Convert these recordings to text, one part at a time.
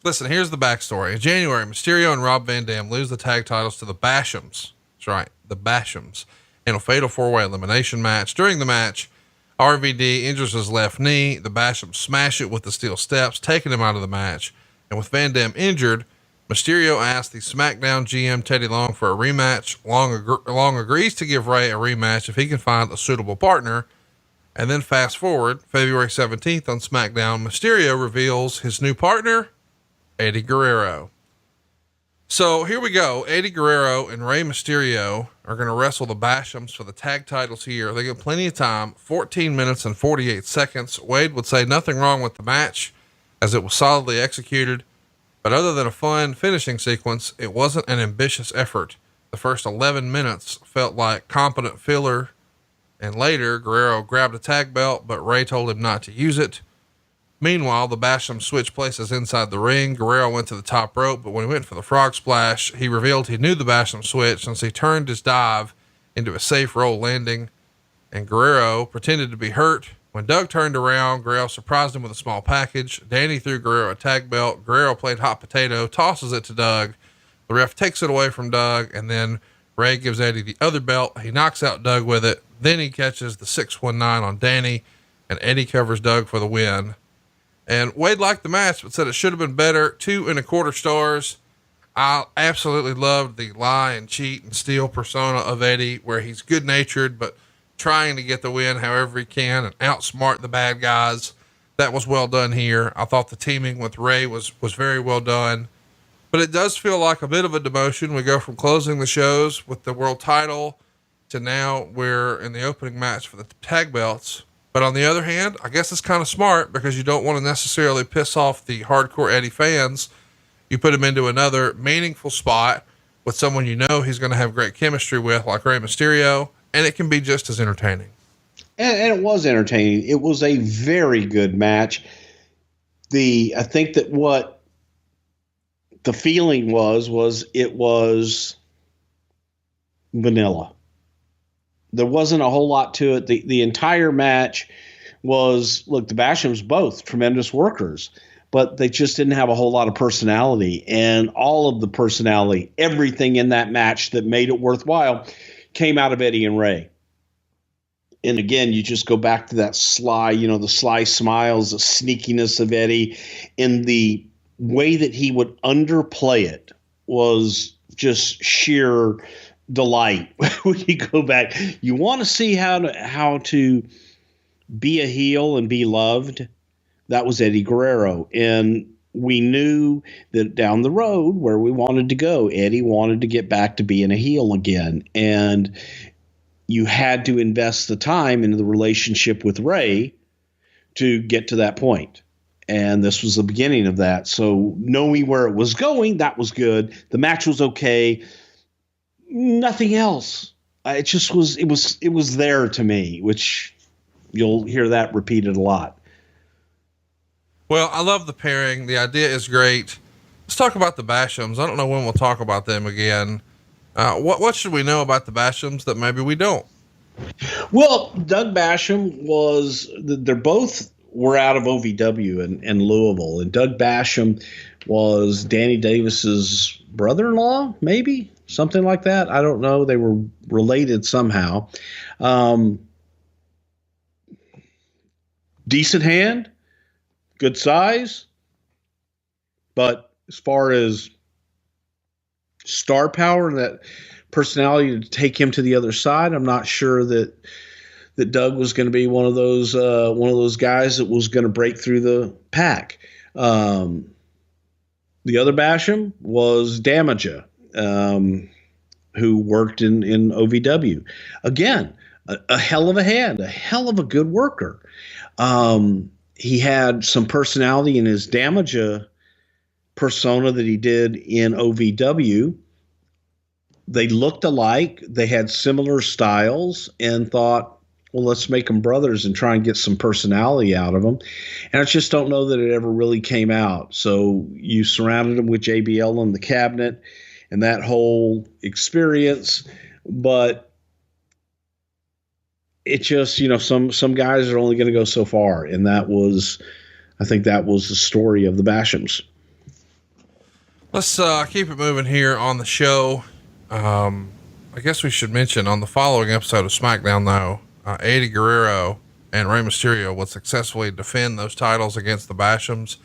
Listen, here's the backstory. In January, Mysterio and Rob Van Dam lose the tag titles to the Bashams. That's right, the Bashams, in a fatal 4-way elimination match. During the match, RVD injures his left knee. The Bashams smash it with the steel steps, taking him out of the match. And with Van Dam injured, Mysterio asked the SmackDown GM Teddy Long for a rematch. Long agrees to give Rey a rematch if he can find a suitable partner. And then fast forward, February 17th on SmackDown, Mysterio reveals his new partner, Eddie Guerrero. So here we go. Eddie Guerrero and Rey Mysterio are going to wrestle the Bashams for the tag titles here. They get plenty of time, 14 minutes and 48 seconds. Wade would say nothing wrong with the match as it was solidly executed, but other than a fun finishing sequence, it wasn't an ambitious effort. The first 11 minutes felt like competent filler, and later Guerrero grabbed a tag belt, but Rey told him not to use it. Meanwhile, the Bashams switched places inside the ring. Guerrero went to the top rope, but when he went for the frog splash, he revealed he knew the Bashams switch since he turned his dive into a safe roll landing, and Guerrero pretended to be hurt. When Doug turned around, Guerrero surprised him with a small package. Danny threw Guerrero a tag belt. Guerrero played hot potato, tosses it to Doug. The ref takes it away from Doug, and then Rey gives Eddie the other belt. He knocks out Doug with it. Then he catches the 619 on Danny, and Eddie covers Doug for the win. And Wade liked the match, but said it should have been better. 2.25 stars. I absolutely loved the lie and cheat and steal persona of Eddie, where he's good natured, but trying to get the win however he can and outsmart the bad guys. That was well done here. I thought the teaming with Rey was very well done, but it does feel like a bit of a demotion. We go from closing the shows with the world title to now we're in the opening match for the tag belts. But on the other hand, I guess it's kind of smart because you don't want to necessarily piss off the hardcore Eddie fans. You put him into another meaningful spot with someone you know he's going to have great chemistry with, like Rey Mysterio, and it can be just as entertaining. And it was entertaining. It was a very good match. I think that what the feeling was it was vanilla. There wasn't a whole lot to it. The entire match was, look, the Bashams both tremendous workers, but they just didn't have a whole lot of personality. And all of the personality, everything in that match that made it worthwhile came out of Eddie and Rey. And again, you just go back to that sly, the sly smiles, the sneakiness of Eddie, and the way that he would underplay it was just sheer delight. When you go back, you want to see how to be a heel and be loved. That was Eddie Guerrero. And we knew that down the road where we wanted to go, Eddie wanted to get back to being a heel again. And you had to invest the time into the relationship with Rey to get to that point. And this was the beginning of that. So knowing where it was going, that was good. The match was okay. Nothing else. It just was, it was there to me, which you'll hear that repeated a lot. Well, I love the pairing. The idea is great. Let's talk about the Bashams. I don't know when we'll talk about them again. What should we know about the Bashams that maybe we don't? Well, Doug Basham they're both were out of OVW in Louisville, and Doug Basham was Danny Davis's brother-in-law, maybe something like that. I don't know. They were related somehow. Decent hand, good size, but as far as star power and that personality to take him to the other side, I'm not sure that Doug was going to be one of those guys that was going to break through the pack. The other Basham was Damaja, who worked in OVW. Again, a hell of a hand, a hell of a good worker. He had some personality in his Damaja persona that he did in OVW. They looked alike. They had similar styles, and thought, well, let's make them brothers and try and get some personality out of them. And I just don't know that it ever really came out. So you surrounded him with JBL in the cabinet and that whole experience. But it just, some guys are only going to go so far. And I think that was the story of the Bashams. Let's keep it moving here on the show. I guess we should mention on the following episode of SmackDown, though, Eddie Guerrero and Rey Mysterio would successfully defend those titles against the Bashams,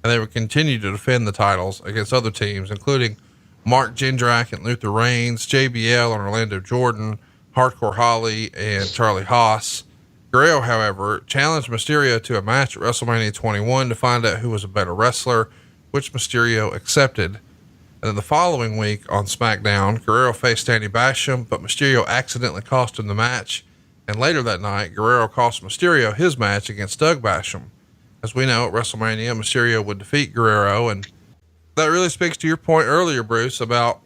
and they would continue to defend the titles against other teams, including Mark Jindrak and Luther Reigns, JBL and Orlando Jordan, Hardcore Holly and Charlie Haas. Guerrero, however, challenged Mysterio to a match at WrestleMania 21 to find out who was a better wrestler, which Mysterio accepted. And then the following week on SmackDown, Guerrero faced Danny Basham, but Mysterio accidentally cost him the match. And later that night, Guerrero cost Mysterio his match against Doug Basham. As we know, at WrestleMania, Mysterio would defeat Guerrero, and that really speaks to your point earlier, Bruce, about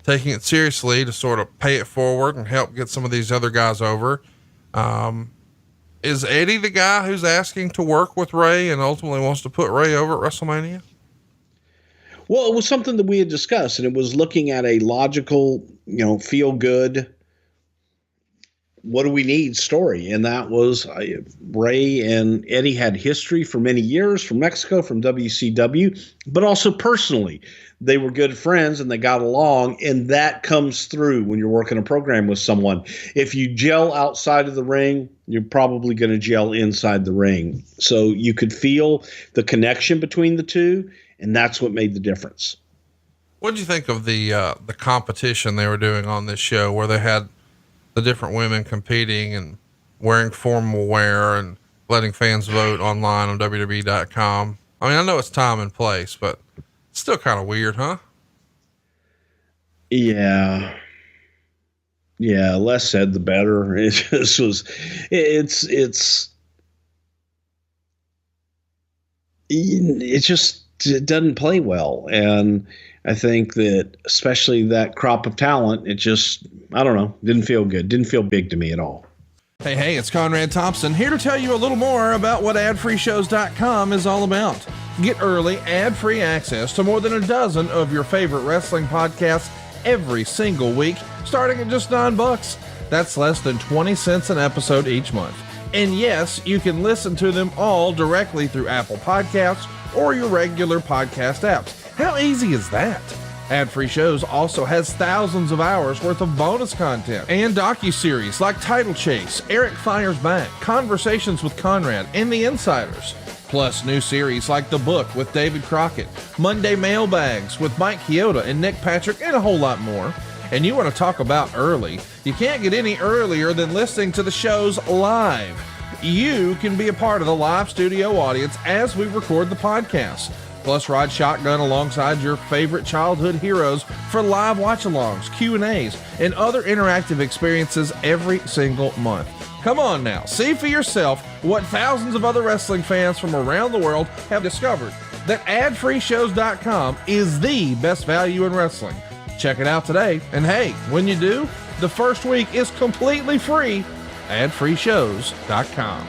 taking it seriously to sort of pay it forward and help get some of these other guys over. Is Eddie the guy who's asking to work with Rey and ultimately wants to put Rey over at WrestleMania? Well, it was something that we had discussed, and it was looking at a logical, feel good, what do we need story. And that was Rey and Eddie had history for many years from Mexico, from WCW, but also personally. They were good friends and they got along, and that comes through when you're working a program with someone. If you gel outside of the ring, you're probably going to gel inside the ring. So you could feel the connection between the two, and that's what made the difference. What did you think of the competition they were doing on this show, where they had the different women competing and wearing formal wear and letting fans vote online on WWE.com? I mean, I know it's time and place, but it's still kind of weird, huh? Yeah. Less said, the better. It just was, it doesn't play well. And I think that especially that crop of talent, it just, I don't know, didn't feel good. Didn't feel big to me at all. Hey, it's Conrad Thompson here to tell you a little more about what AdFreeShows.com is all about. Get early, ad-free access to more than a dozen of your favorite wrestling podcasts every single week, starting at just $9. That's less than 20 cents an episode each month. And yes, you can listen to them all directly through Apple Podcasts or your regular podcast apps. How easy is that? Ad-Free Shows also has thousands of hours worth of bonus content and docuseries like Title Chase, Eric Fires Back, Conversations with Conrad, and The Insiders. Plus new series like The Book with David Crockett, Monday Mailbags with Mike Chioda and Nick Patrick, and a whole lot more. And you want to talk about early? You can't get any earlier than listening to the shows live. You can be a part of the live studio audience as we record the podcast. Plus ride shotgun alongside your favorite childhood heroes for live watch-alongs, Q&As, and other interactive experiences every single month. Come on now, see for yourself what thousands of other wrestling fans from around the world have discovered, that AdFreeShows.com is the best value in wrestling. Check it out today, and hey, when you do, the first week is completely free. AdFreeShows.com.